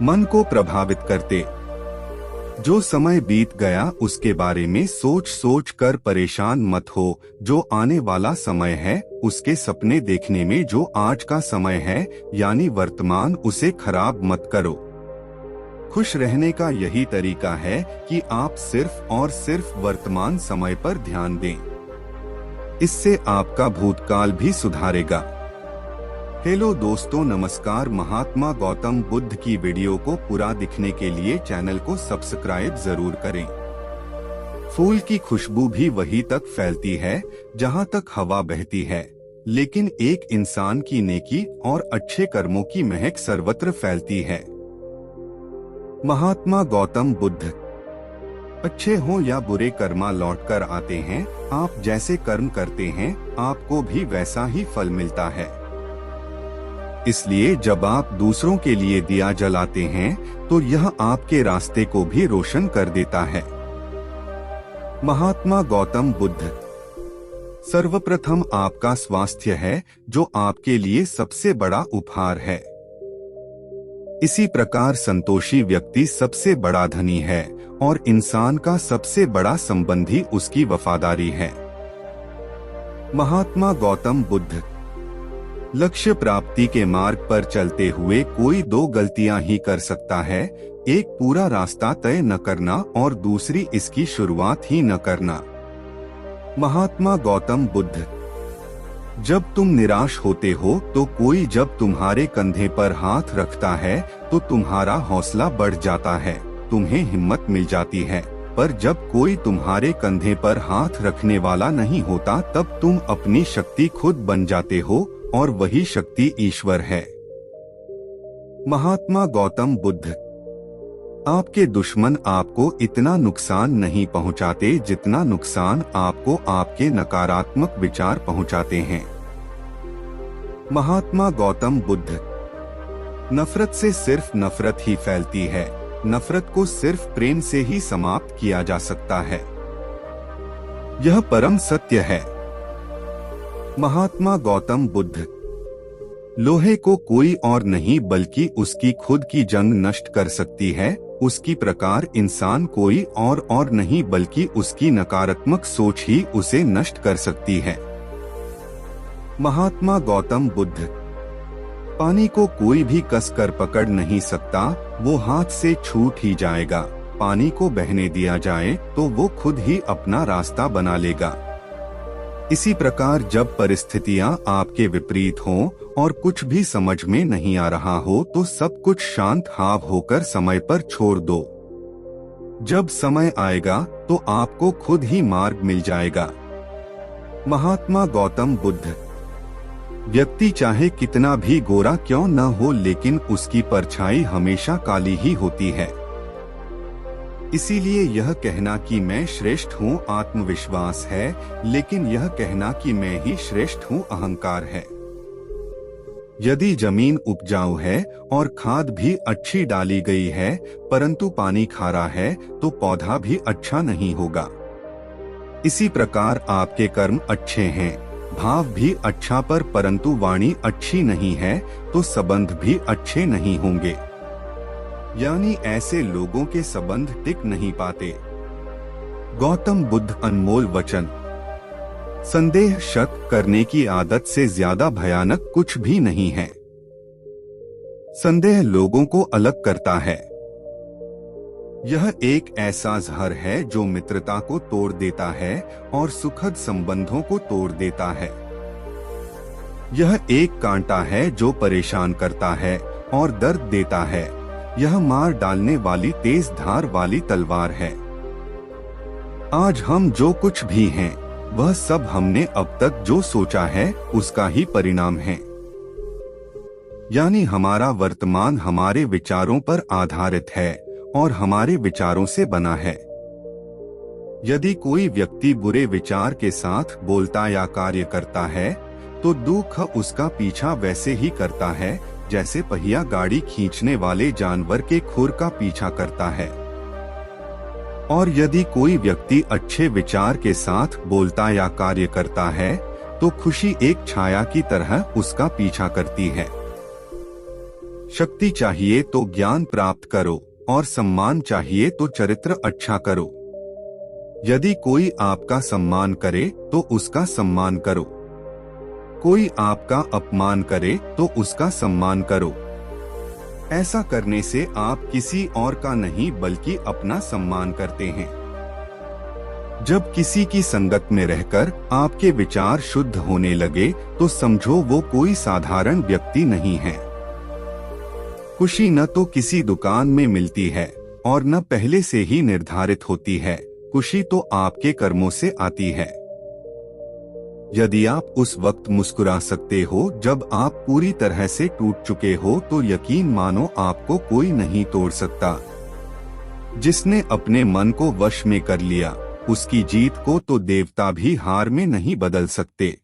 मन को प्रभावित करते। जो समय बीत गया उसके बारे में सोच सोच कर परेशान मत हो। जो आने वाला समय है उसके सपने देखने में जो आज का समय है यानी वर्तमान, उसे खराब मत करो। खुश रहने का यही तरीका है कि आप सिर्फ और सिर्फ वर्तमान समय पर ध्यान दें। इससे आपका भूतकाल भी सुधारेगा। हेलो दोस्तों, नमस्कार। महात्मा गौतम बुद्ध की वीडियो को पूरा दिखने के लिए चैनल को सब्सक्राइब जरूर करें। फूल की खुशबू भी वहीं तक फैलती है जहां तक हवा बहती है, लेकिन एक इंसान की नेकी और अच्छे कर्मों की महक सर्वत्र फैलती है। महात्मा गौतम बुद्ध। अच्छे हो या बुरे कर्मा लौट कर आते हैं। आप जैसे कर्म करते हैं आपको भी वैसा ही फल मिलता है। इसलिए जब आप दूसरों के लिए दिया जलाते हैं तो यह आपके रास्ते को भी रोशन कर देता है। महात्मा गौतम बुद्ध। सर्वप्रथम आपका स्वास्थ्य है जो आपके लिए सबसे बड़ा उपहार है। इसी प्रकार संतोषी व्यक्ति सबसे बड़ा धनी है और इंसान का सबसे बड़ा संबंधी उसकी वफादारी है। महात्मा गौतम बुद्ध। लक्ष्य प्राप्ति के मार्ग पर चलते हुए कोई दो गलतियां ही कर सकता है। एक पूरा रास्ता तय न करना और दूसरी इसकी शुरुआत ही न करना। महात्मा गौतम बुद्ध। जब तुम निराश होते हो तो कोई जब तुम्हारे कंधे पर हाथ रखता है तो तुम्हारा हौसला बढ़ जाता है, तुम्हें हिम्मत मिल जाती है। पर जब कोई तुम्हारे कंधे पर हाथ रखने वाला नहीं होता तब तुम अपनी शक्ति खुद बन जाते हो और वही शक्ति ईश्वर है। महात्मा गौतम बुद्ध। आपके दुश्मन आपको इतना नुकसान नहीं पहुंचाते जितना नुकसान आपको आपके नकारात्मक विचार पहुंचाते हैं। महात्मा गौतम बुद्ध। नफरत से सिर्फ नफरत ही फैलती है। नफरत को सिर्फ प्रेम से ही समाप्त किया जा सकता है। यह परम सत्य है। महात्मा गौतम बुद्ध। लोहे को कोई और नहीं बल्कि उसकी खुद की जंग नष्ट कर सकती है, उसकी प्रकार इंसान कोई और नहीं बल्कि उसकी नकारात्मक सोच ही उसे नष्ट कर सकती है। महात्मा गौतम बुद्ध। पानी को कोई भी कस कर पकड़ नहीं सकता, वो हाथ से छूट ही जाएगा। पानी को बहने दिया जाए तो वो खुद ही अपना रास्ता बना लेगा। इसी प्रकार जब परिस्थितियां आपके विपरीत हों और कुछ भी समझ में नहीं आ रहा हो तो सब कुछ शांत हाव होकर समय पर छोड़ दो। जब समय आएगा तो आपको खुद ही मार्ग मिल जाएगा। महात्मा गौतम बुद्ध। व्यक्ति चाहे कितना भी गोरा क्यों न हो लेकिन उसकी परछाई हमेशा काली ही होती है। इसीलिए यह कहना कि मैं श्रेष्ठ हूँ आत्मविश्वास है, लेकिन यह कहना कि मैं ही श्रेष्ठ हूँ अहंकार है। यदि जमीन उपजाऊ है और खाद भी अच्छी डाली गई है परंतु पानी खारा है तो पौधा भी अच्छा नहीं होगा। इसी प्रकार आपके कर्म अच्छे हैं, भाव भी अच्छा पर परंतु वाणी अच्छी नहीं है तो संबंध भी अच्छे नहीं होंगे। यानी ऐसे लोगों के संबंध टिक नहीं पाते। गौतम बुद्ध अनमोल वचन। संदेह शक करने की आदत से ज्यादा भयानक कुछ भी नहीं है। संदेह लोगों को अलग करता है। यह एक ऐसा जहर है जो मित्रता को तोड़ देता है और सुखद संबंधों को तोड़ देता है। यह एक कांटा है जो परेशान करता है और दर्द देता है। यह मार डालने वाली तेज धार वाली तलवार है। आज हम जो कुछ भी हैं, वह सब हमने अब तक जो सोचा है उसका ही परिणाम है। यानी हमारा वर्तमान हमारे विचारों पर आधारित है और हमारे विचारों से बना है। यदि कोई व्यक्ति बुरे विचार के साथ बोलता या कार्य करता है तो दुख उसका पीछा वैसे ही करता है जैसे पहिया गाड़ी खींचने वाले जानवर के खुर का पीछा करता है। और यदि कोई व्यक्ति अच्छे विचार के साथ बोलता या कार्य करता है तो खुशी एक छाया की तरह उसका पीछा करती है। शक्ति चाहिए तो ज्ञान प्राप्त करो और सम्मान चाहिए तो चरित्र अच्छा करो। यदि कोई आपका सम्मान करे तो उसका सम्मान करो, कोई आपका अपमान करे तो उसका सम्मान करो। ऐसा करने से आप किसी और का नहीं बल्कि अपना सम्मान करते हैं। जब किसी की संगत में रहकर आपके विचार शुद्ध होने लगे तो समझो वो कोई साधारण व्यक्ति नहीं है। खुशी न तो किसी दुकान में मिलती है और न पहले से ही निर्धारित होती है, खुशी तो आपके कर्मों से आती है। यदि आप उस वक्त मुस्कुरा सकते हो जब आप पूरी तरह से टूट चुके हो तो यकीन मानो आपको कोई नहीं तोड़ सकता। जिसने अपने मन को वश में कर लिया उसकी जीत को तो देवता भी हार में नहीं बदल सकते।